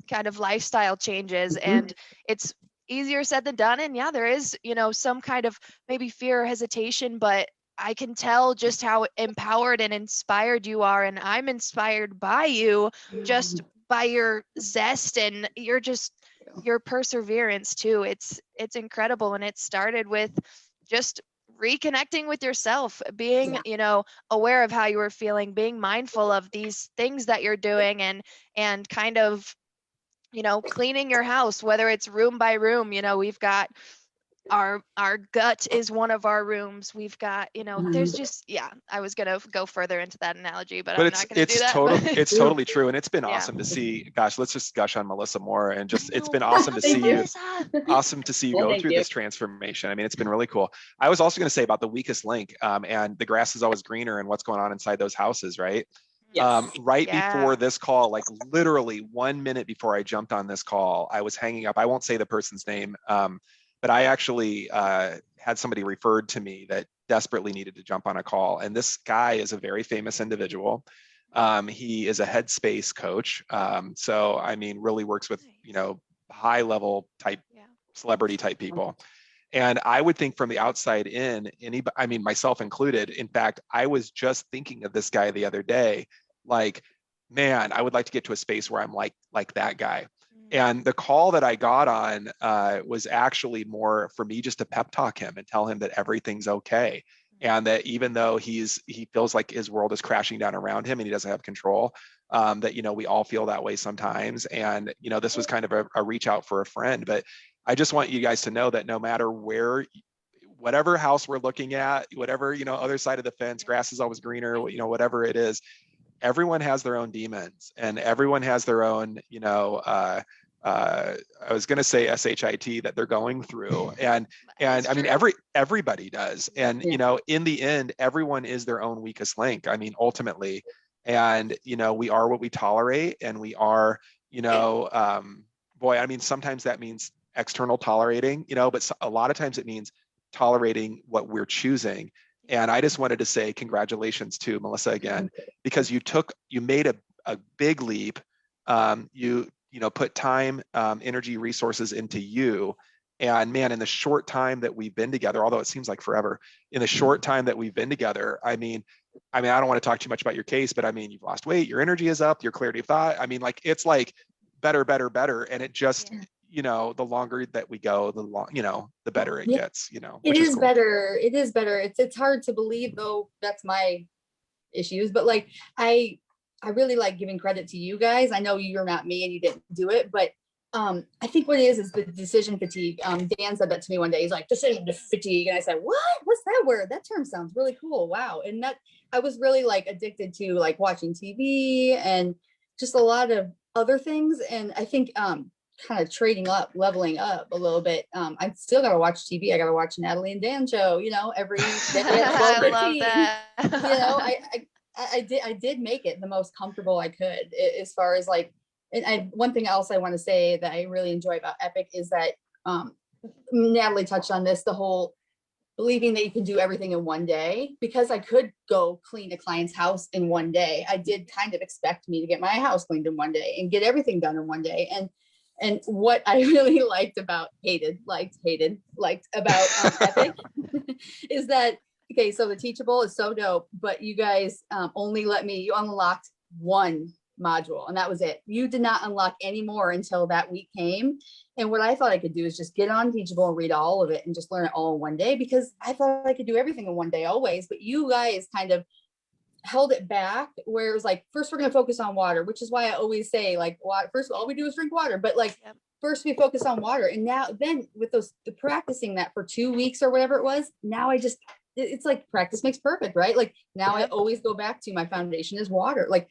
kind of lifestyle changes. And it's easier said than done. And there is, some kind of maybe fear or hesitation, but I can tell just how empowered and inspired you are. And I'm inspired by you just by your zest and your perseverance too. It's incredible. And it started with just reconnecting with yourself, being, aware of how you were feeling, being mindful of these things that you're doing, and kind of, cleaning your house, whether it's room by room. We've got our gut is one of our rooms. We've got, there's just, I was gonna go further into that analogy, but I'm not gonna do that.
It's totally true. And it's been awesome to see, gosh, let's just gush on Melissa more, and just, it's been awesome to see you. Awesome to see you go through this transformation. I mean, it's been really cool. I was also going to say about the weakest link, and the grass is always greener, and what's going on inside those houses, right? Before this call, like literally 1 minute before I jumped on this call, I was hanging up. I won't say the person's name, but I actually had somebody referred to me that desperately needed to jump on a call. And this guy is a very famous individual. He is a Headspace coach. So, I mean, really works with, high level type, celebrity type people. And I would think from the outside in, myself included, in fact, I was just thinking of this guy the other day, like, man, I would like to get to a space where I'm like that guy. And the call that I got on was actually more for me just to pep talk him and tell him that everything's okay. And that even though he feels like his world is crashing down around him and he doesn't have control, that, we all feel that way sometimes. And, this was kind of a reach out for a friend, but I just want you guys to know that no matter whatever house we're looking at, whatever, other side of the fence, grass is always greener, whatever it is, everyone has their own demons and everyone has their own, I was going to say SHIT that they're going through. And I mean, everybody does. And, in the end, everyone is their own weakest link. I mean, ultimately, and, we are what we tolerate, and we are, boy, I mean, sometimes that means external tolerating, but a lot of times it means tolerating what we're choosing. And I just wanted to say congratulations to Melissa again, because you made a big leap. You put time, energy, resources into you. And man, in the short time that we've been together, although it seems like forever, in the short time that we've been together, I mean, I don't want to talk too much about your case, but I mean, you've lost weight, your energy is up, your clarity of thought. I mean, like, it's like better. And it just, the longer that we go, the better it gets,
It is cool. Better. It is better. It's hard to believe, though. That's my issues, but like, I really like giving credit to you guys. I know you're not me and you didn't do it, but I think what it is the decision fatigue. Dan said that to me one day. He's like, decision fatigue. And I said, what? What's that word? That term sounds really cool. Wow. And that I was really like addicted to like watching TV and just a lot of other things. And I think kind of leveling up a little bit. I still got to watch TV. I got to watch Natalie and Dan show, every day at 12:15. I love that. I did make it the most comfortable I could, as far as like, and one thing else I want to say that I really enjoy about Epic is that Natalie touched on this, the whole believing that you can do everything in one day. Because I could go clean a client's house in one day, I did kind of expect me to get my house cleaned in one day and get everything done in one day. And what I really liked about about Epic is that, okay, so the Teachable is so dope, but you guys you unlocked one module and that was it. You did not unlock any more until that week came. And what I thought I could do is just get on Teachable and read all of it and just learn it all in one day, because I thought I could do everything in one day always. But you guys kind of held it back, where it was like, first we're going to focus on water, which is why I always say like, first all we do is drink water, but like, first we focus on water. And then with the practicing that for 2 weeks or whatever it was, now it's like practice makes perfect, right? Like now I always go back to my foundation is water. Like,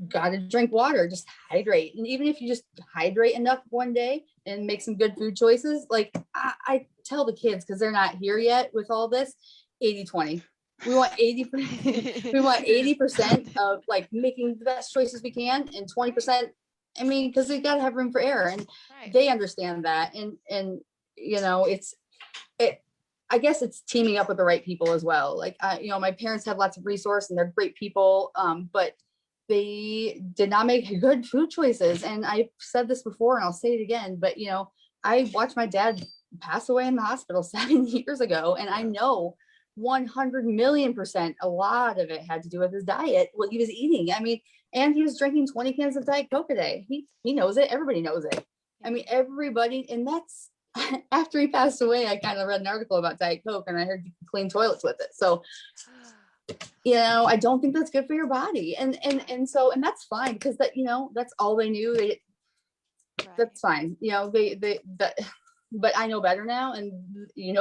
gotta drink water, just hydrate. And even if you just hydrate enough one day and make some good food choices, like I tell the kids, because they're not here yet with all this, 80-20. We want 80% of like making the best choices we can, and 20%, I mean, because we gotta have room for error, and they understand that. And I guess it's teaming up with the right people as well. Like, my parents have lots of resource and they're great people, but they did not make good food choices. And I've said this before and I'll say it again, but I watched my dad pass away in the hospital 7 years ago. And I know 100,000,000% a lot of it had to do with his diet, what he was eating. I mean, and he was drinking 20 cans of Diet Coke a day. He knows it. Everybody knows it. I mean, everybody, and that's after he passed away. I kind of read an article about Diet Coke and I heard you can clean toilets with it. So I don't think that's good for your body. And that's fine, because that's all they knew. That's fine. But I know better now, and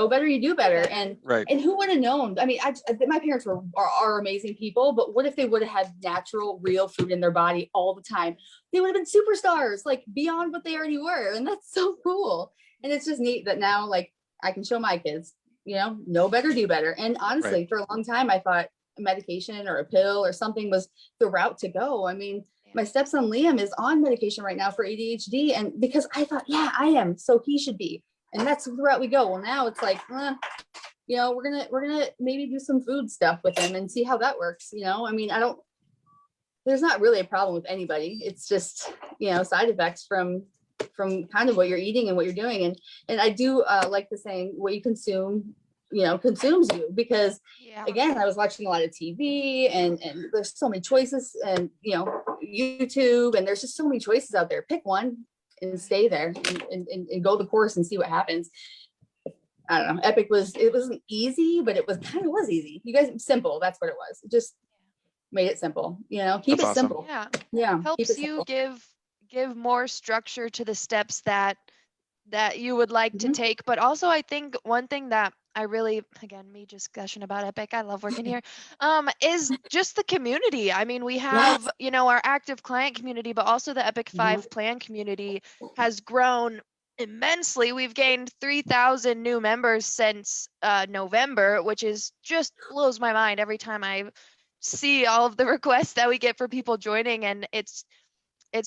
better, you do better. And and who would have known? I mean, my parents are amazing people, but what if they would have had natural, real food in their body all the time? They would have been superstars, like beyond what they already were. And that's so cool. And it's just neat that now, like, I can show my kids, know better, do better. And honestly, for a long time, I thought a medication or a pill or something was the route to go. I mean, my stepson Liam is on medication right now for ADHD, and because I thought, I am, so he should be, and that's the route we go. Well, now it's like, we're gonna maybe do some food stuff with him and see how that works. I mean, there's not really a problem with anybody. It's just, side effects from kind of what you're eating and what you're doing. And I do like the saying, what you consume, consumes you, because again, I was watching a lot of TV and there's so many choices, and YouTube, and there's just so many choices out there. Pick one and stay there and go the course and see what happens. I don't know. Epic it wasn't easy, but it was easy. You guys, simple. That's what it was. It just made it simple. Keep
That's
it
awesome.
simple.
Yeah. Helps you
simple.
give more structure to the steps that that you would like to
Mhm.
take. But also, I think one thing that I really, again, me just gushing about Epic, I love working here, is just the community. I mean, we have,
Yes.
our active client community, but also the Epic
Mhm.
5 plan community has grown immensely. We've gained 3,000 new members since November, which is just blows my mind every time I see all of the requests that we get for people joining, and it's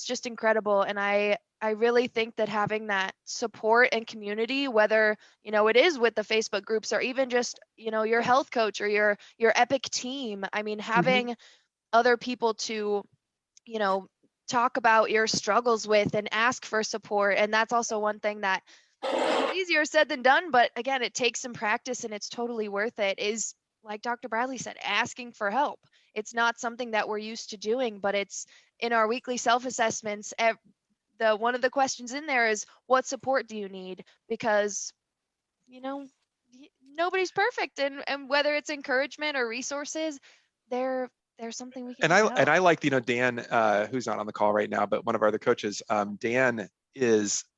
just incredible. And I really think that having that support and community, whether it is with the Facebook groups or even just your health coach or your Epic team, I mean,
Mhm.
having other people to you know talk about your struggles with and ask for support. And that's also one thing that is easier said than done, but again, it takes some practice and it's totally worth it, is like Dr. Bradley said, asking for help. It's not something that we're used to doing, but it's in our weekly self-assessments. The one of the questions in there is, what support do you need? Because you know nobody's perfect, and whether it's encouragement or resources, there's something we can
And
do to
I
help.
like, Dan, who's not on the call right now, but one of our other coaches, Dan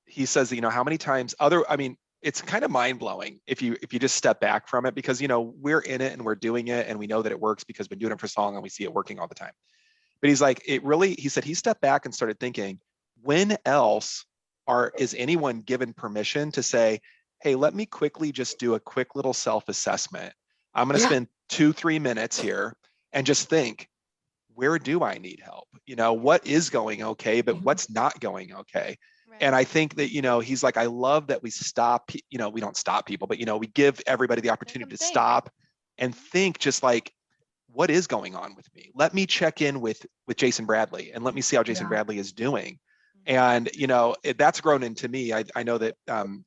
he says that, how many times I mean, it's kind of mind blowing if you just step back from it, because, we're in it and we're doing it and we know that it works because we've been doing it for so long and we see it working all the time. But he's like, he said he stepped back and started thinking, when else is anyone given permission to say, hey, let me quickly just do a quick little self-assessment. I'm going to
Yeah.
spend 2-3 minutes here and just think, where do I need help? What is going okay, but what's not going okay? And
Right.
I think that, he's like, I love that we stop, we don't stop people, but, we give everybody the
Make
opportunity
them
to
think.
stop and think, just like, what is going on with me? Let me check in with Jason Bradley and let me see how Jason
Yeah.
Bradley is doing.
Mhm.
And that's grown into me. I know that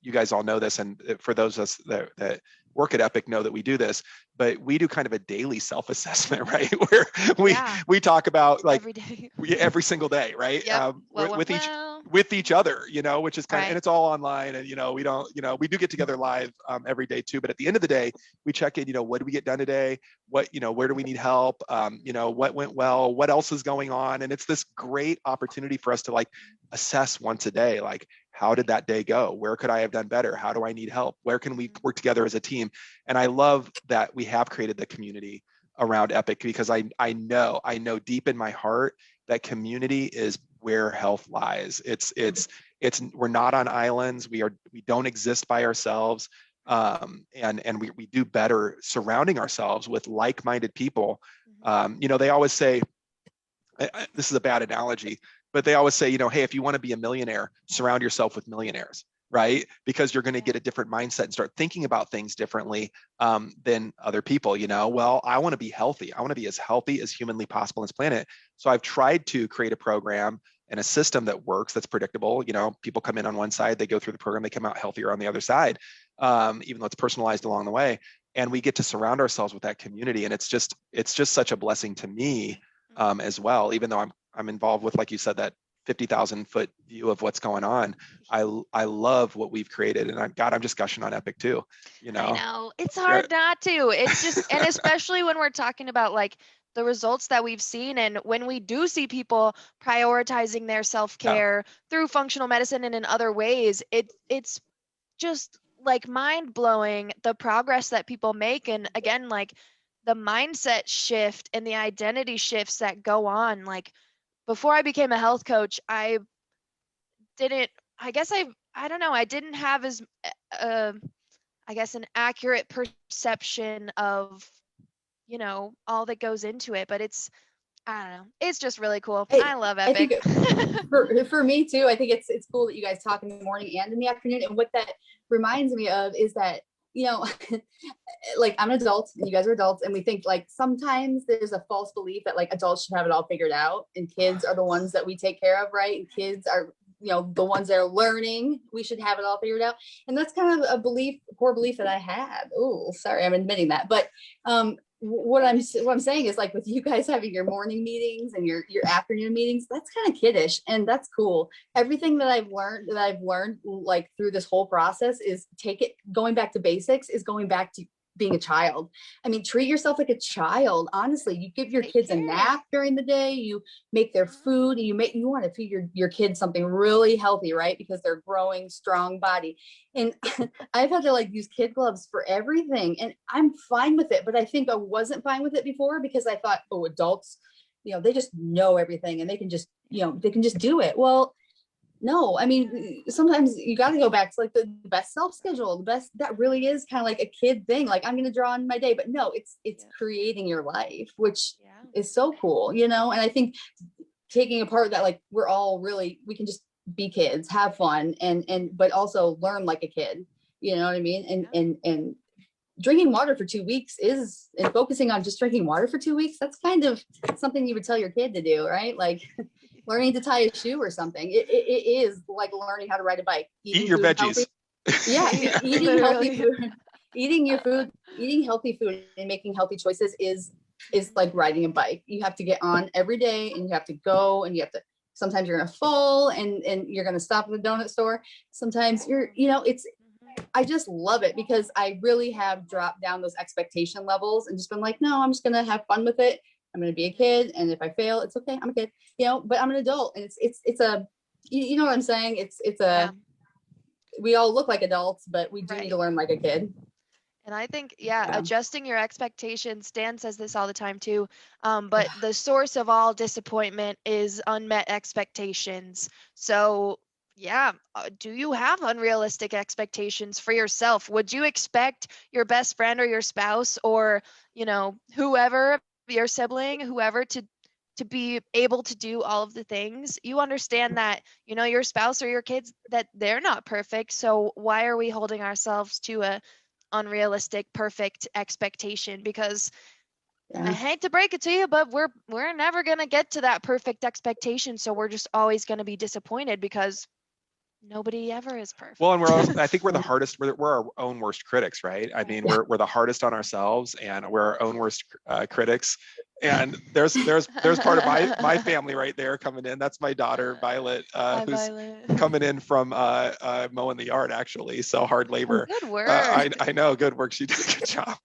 you guys all know this, and for those of us that work at Epic know that we do this, but we do kind of a daily self-assessment, right? Where
Yeah,
we talk about, like,
every day.
every single day, right?
Yep. What went
With
well?
each other, which is kind of, and
Right.
it's all online, and we don't, we do get together live every day too. But at the end of the day, we check in. What did we get done today? What, where do we need help? What went well? What else is going on? And it's this great opportunity for us to, like, assess once a day, like, how did that day go? Where could I have done better? How do I need help? Where can we work together as a team? And I love that we have created the community around Epic, because I know deep in my heart that community is where health lies. It's we're not on islands. We don't exist by ourselves. And we do better surrounding ourselves with like-minded people.
Mhm.
They always say, this is a bad analogy, but they always say, hey, if you want to be a millionaire, surround yourself with millionaires, right? Because you're going to
Yeah.
get a different mindset and start thinking about things differently than other people. Well, I want to be healthy. I want to be as healthy as humanly possible on this planet. So I've tried to create a program and a system that works, that's predictable. People come in on one side, they go through the program, they come out healthier on the other side, even though it's personalized along the way. And we get to surround ourselves with that community. And it's just such a blessing to me
Mhm.
as well, even though I'm involved with, like you said, that 50,000 foot view of what's going on. I love what we've created, and I'm just gushing on Epic too.
I know. It's
Yeah.
hard not to. It's just, and especially when we're talking about like the results that we've seen, and when we do see people prioritizing their
Yeah.
self-care through functional medicine and in other ways, it's just like mind-blowing the progress that people make. And again, like the mindset shift and the identity shifts that go on. Like before I became a health coach, didn't I guess I don't know, I didn't have as uh, I guess an accurate perception of, all that goes into it, but I don't know. It's just really cool. I love
I think
Epic.
for me too, I think it's cool that you guys talk in the morning and in the afternoon. And what that reminds me of is that, you know, like I'm an adult and you guys are adults, and we think like sometimes there's a false belief that like adults should have it all figured out and kids are the ones that we take care of, right? And kids are, the ones that are learning, we should have it all figured out. And that's kind of a poor belief that I had. Oh, sorry, I'm admitting that. But what I'm saying is, like, with you guys having your morning meetings and your afternoon meetings, that's kind of kiddish, and that's cool. Everything that I've learned like through this whole process is going back to basics, is going back to being a child. I mean, treat yourself like a child. Honestly, you give your
Take
kids a
care.
nap during the day, you make their food, you want to feed your kids something really healthy, right? Because they're growing strong body. And I've had to like use kid gloves for everything, and I'm fine with it. But I think I wasn't fine with it before because I thought, oh, adults, they just know everything and they can just, they can just do it. Well, no, I mean, sometimes you got to go back to like the best self schedule. The best, that really is kind of like a kid thing. Like, I'm going to draw on my day, but no, it's creating your life, which is so cool, And I think taking apart that, like, we can just be kids, have fun, but also learn like a kid, you know what I mean? And drinking water for 2 weeks and focusing on just drinking water for 2 weeks, that's kind of something you would tell your kid to do, right? Like learning to tie a shoe or something. It is like learning how to ride a bike.
Eat your veggies.
Eating healthy food, eating healthy food and making healthy choices is like riding a bike. You have to get on every day and you have to go and sometimes you're going to fall and you're going to stop at the donut store. Sometimes I just love it because I really have dropped down those expectation levels and just been like, no, I'm just going to have fun with it. I'm going to be a kid. And if I fail, it's okay. I'm a kid, but I'm an adult. And it's a, you know what I'm saying? We all look like adults, but we do need to learn like a kid.
And I think, adjusting your expectations, Dan says this all the time too, but the source of all disappointment is unmet expectations. So do you have unrealistic expectations for yourself? Would you expect your best friend or your spouse or, whoever, your sibling, whoever to be able to do all of the things? You understand that, your spouse or your kids, that they're not perfect. So why are we holding ourselves to a unrealistic, perfect expectation? Because I hate to break it to you, but we're never going to get to that perfect expectation. So we're just always going to be disappointed because nobody ever is perfect.
Well, and I think we're the hardest. We're our own worst critics, right? I mean, we're the hardest on ourselves, and we're our own worst critics. And there's part of my family right there coming in. That's my daughter Violet, who's coming in from mowing the yard, actually. So hard labor.
Good work.
I know, good work. She did a good job.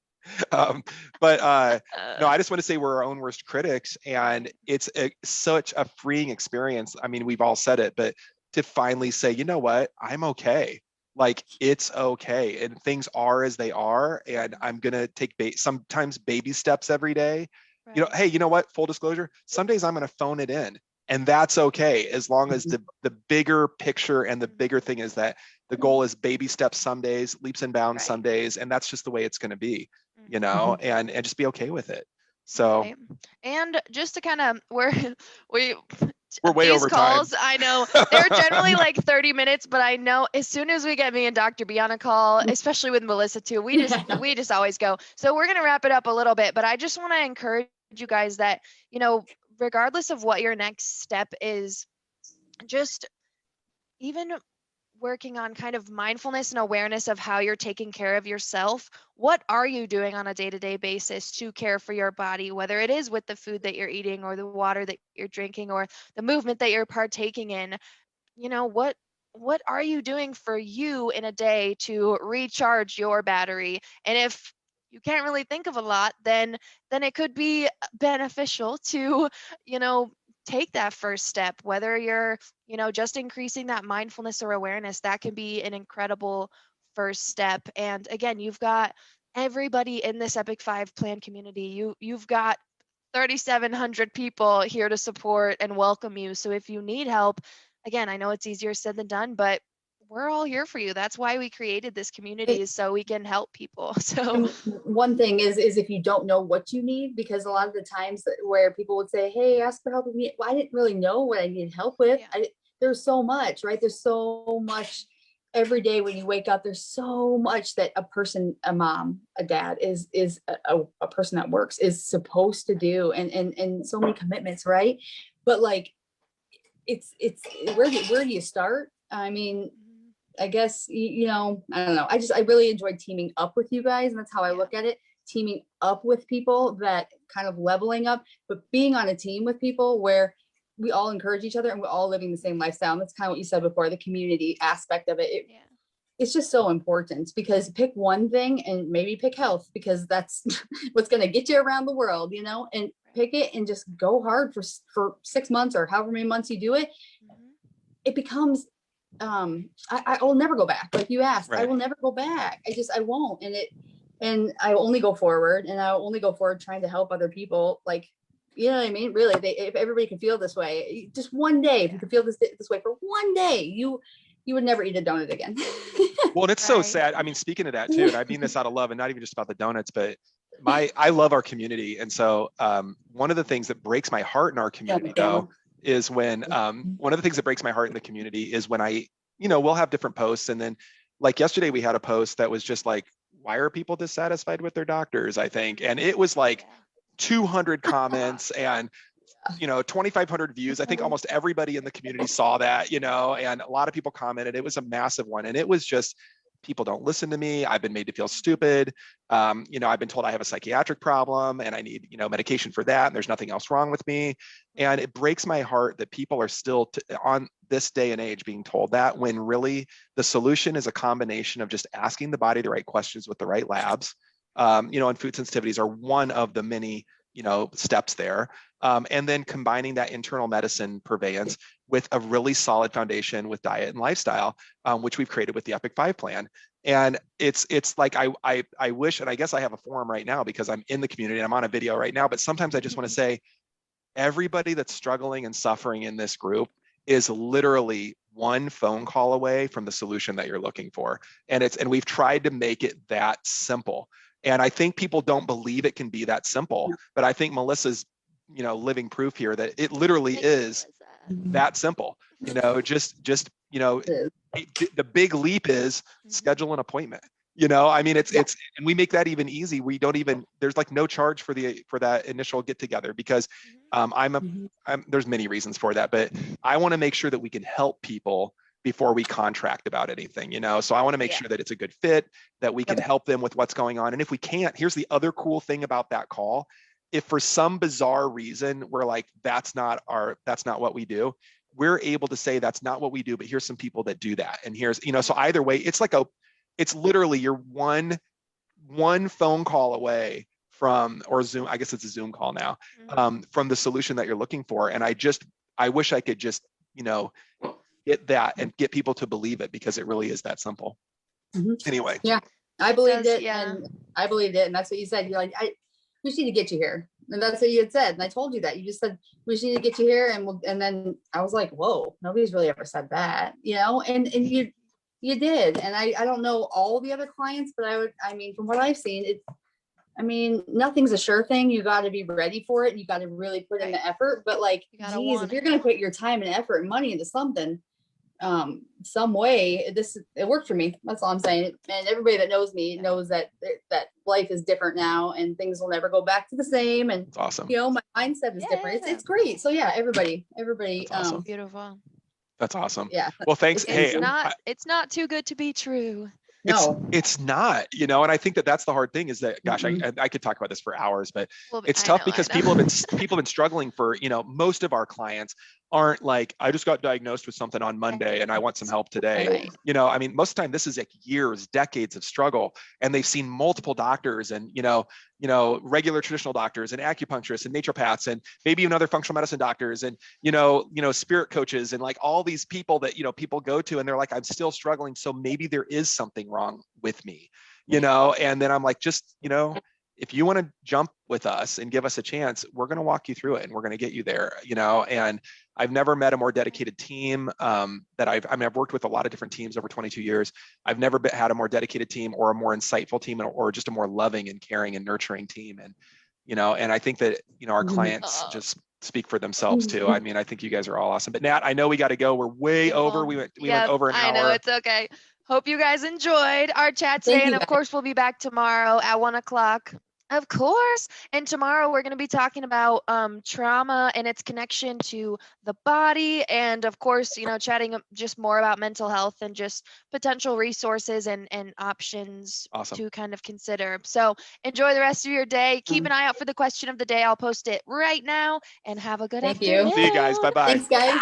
No, I just want to say we're our own worst critics, and it's such a freeing experience. I mean, we've all said it, but to finally say, you know what, I'm okay. Like, it's okay. And things are as they are. And I'm going to take sometimes baby steps every day. Right. Hey, you know what? Full disclosure, some days I'm going to phone it in. And that's okay. As long as the bigger picture and the bigger thing is that the goal is baby steps some days, leaps and bounds some days. And that's just the way it's going to be, and just be okay with it. So,
right. And just to kind of we're
way over
calls,
time.
I know they're generally like 30 minutes, but I know as soon as we get me and Dr. B on a call, especially with Melissa too, we just always go. So we're going to wrap it up a little bit, but I just want to encourage you guys that, regardless of what your next step is, just even working on kind of mindfulness and awareness of how you're taking care of yourself. What are you doing on a day-to-day basis to care for your body, whether it is with the food that you're eating or the water that you're drinking or the movement that you're partaking in? What are you doing for you in a day to recharge your battery? And if you can't really think of a lot, then it could be beneficial to, take that first step, whether you're, just increasing that mindfulness or awareness. That can be an incredible first step. And again, you've got everybody in this Epic 5 plan community. You've got 3,700 people here to support and welcome you. So if you need help, again, I know it's easier said than done, but we're all here for you. That's why we created this community, is so we can help people. So
one thing is if you don't know what you need, because a lot of the times where people would say, hey, ask for help with me, well, I didn't really know what I needed help with. There's so much, right? There's so much every day when you wake up. There's so much that a person, a mom, a dad is a person that works is supposed to do, and so many commitments, right? But like, it's where do you start? I mean, I guess, I don't know. I really enjoyed teaming up with you guys. And that's how I look at it. Teaming up with people, that kind of leveling up, but being on a team with people where we all encourage each other and we're all living the same lifestyle. And that's kind of what you said before, the community aspect of it. it's just so important, because pick one thing and maybe pick health, because that's what's going to get you around the world, you know, and pick it and just go hard for 6 months or however many months you do it.
Mhm.
It becomes, I will never go back. Like you asked, I
Right.
will never go back. I won't. And I only go forward, and I'll only go forward trying to help other people. Like, you know what I mean? Really, if everybody could feel this way, just one day, if you could feel this way for one day, you would never eat a donut again.
Well, and it's so
Right.
sad. I mean, speaking of that too, and I mean this out of love and not even just about the donuts, but I love our community. And so one of the things that breaks my heart in our community though, is when one of the things that breaks my heart in the community is when we'll have different posts. And then like yesterday, we had a post that was just like, why are people dissatisfied with their doctors? I think. And it was like 200 comments and 2,500 views. I think almost everybody in the community saw that, and a lot of people commented. It was a massive one. And it was just, people don't listen to me. I've been made to feel stupid. I've been told I have a psychiatric problem and I need, medication for that. And there's nothing else wrong with me. And it breaks my heart that people are still on this day and age being told that, when really the solution is a combination of just asking the body the right questions with the right labs. And food sensitivities are one of the many, steps there. And then combining that internal medicine purveyance with a really solid foundation with diet and lifestyle, which we've created with the Epic 5 plan. And it's like, I wish, and I guess I have a forum right now because I'm in the community and I'm on a video right now, but sometimes I just want to say, everybody that's struggling and suffering in this group is literally one phone call away from the solution that you're looking for. And we've tried to make it that simple. And I think people don't believe it can be that simple, but I think Melissa's, living proof here that it literally is that simple. Just the big leap is schedule an appointment. I mean, it's and we make that even easy. We don't even, there's like no charge for that initial get together, because there's many reasons for that, but I want to make sure that we can help people before we contract about anything, so I want to make sure that it's a good fit, that we can help them with what's going on. And if we can't, here's the other cool thing about that call. If for some bizarre reason we're like, that's not what we do, we're able to say that's not what we do, but here's some people that do that. And here's, so either way, it's literally you're one phone call away from, or Zoom, I guess it's a Zoom call now, from the solution that you're looking for. And I wish I could just, get that and get people to believe it, because it really is that simple. Anyway.
Yeah, I believed it. And I believed it. And that's what you said. You're like, we just need to get you here. And that's what you had said. And I told you that. You just said, we just need to get you here. And then I was like, whoa, nobody's really ever said that, and you did. And I don't know all the other clients, but from what I've seen, nothing's a sure thing. You got to be ready for it. And you got to really put in the effort. But like, geez, if you're going to put your time and effort and money into something, some way, it worked for me. That's all I'm saying. And everybody that knows me knows that life is different now and things will never go back to the same. And
it's awesome.
My mindset is different. It's great. So yeah, everybody,
awesome.
Beautiful.
That's awesome.
Yeah.
Well, thanks.
It's not too good to be true.
No,
it's not, and I think that's the hard thing is that, gosh, I could talk about this for hours, but it's tough because people have been struggling for, most of our clients aren't like, I just got diagnosed with something on Monday and I want some help today.
Right.
Most of the time this is like years, decades of struggle, and they've seen multiple doctors and, regular traditional doctors and acupuncturists and naturopaths and maybe even other functional medicine doctors and, spirit coaches and like all these people that, people go to and they're like, I'm still struggling. So maybe there is something wrong with me, and then I'm like, just, if you want to jump with us and give us a chance, we're going to walk you through it and we're going to get you there, and I've never met a more dedicated team I've worked with a lot of different teams over 22 years. I've never had a more dedicated team or a more insightful team or just a more loving and caring and nurturing team. And, and I think that, our clients just speak for themselves too. I think you guys are all awesome, but Nat, I know we got to go. We're way over. We went over an hour.
I know, it's okay. Hope you guys enjoyed our chat today. And of course, we'll be back tomorrow at 1:00. Of course. And tomorrow we're going to be talking about trauma and its connection to the body. And of course, chatting just more about mental health and just potential resources and options to kind of consider. So enjoy the rest of your day. Keep an eye out for the question of the day. I'll post it right now and have a good afternoon.
See you guys. Bye-bye.
Thanks, guys.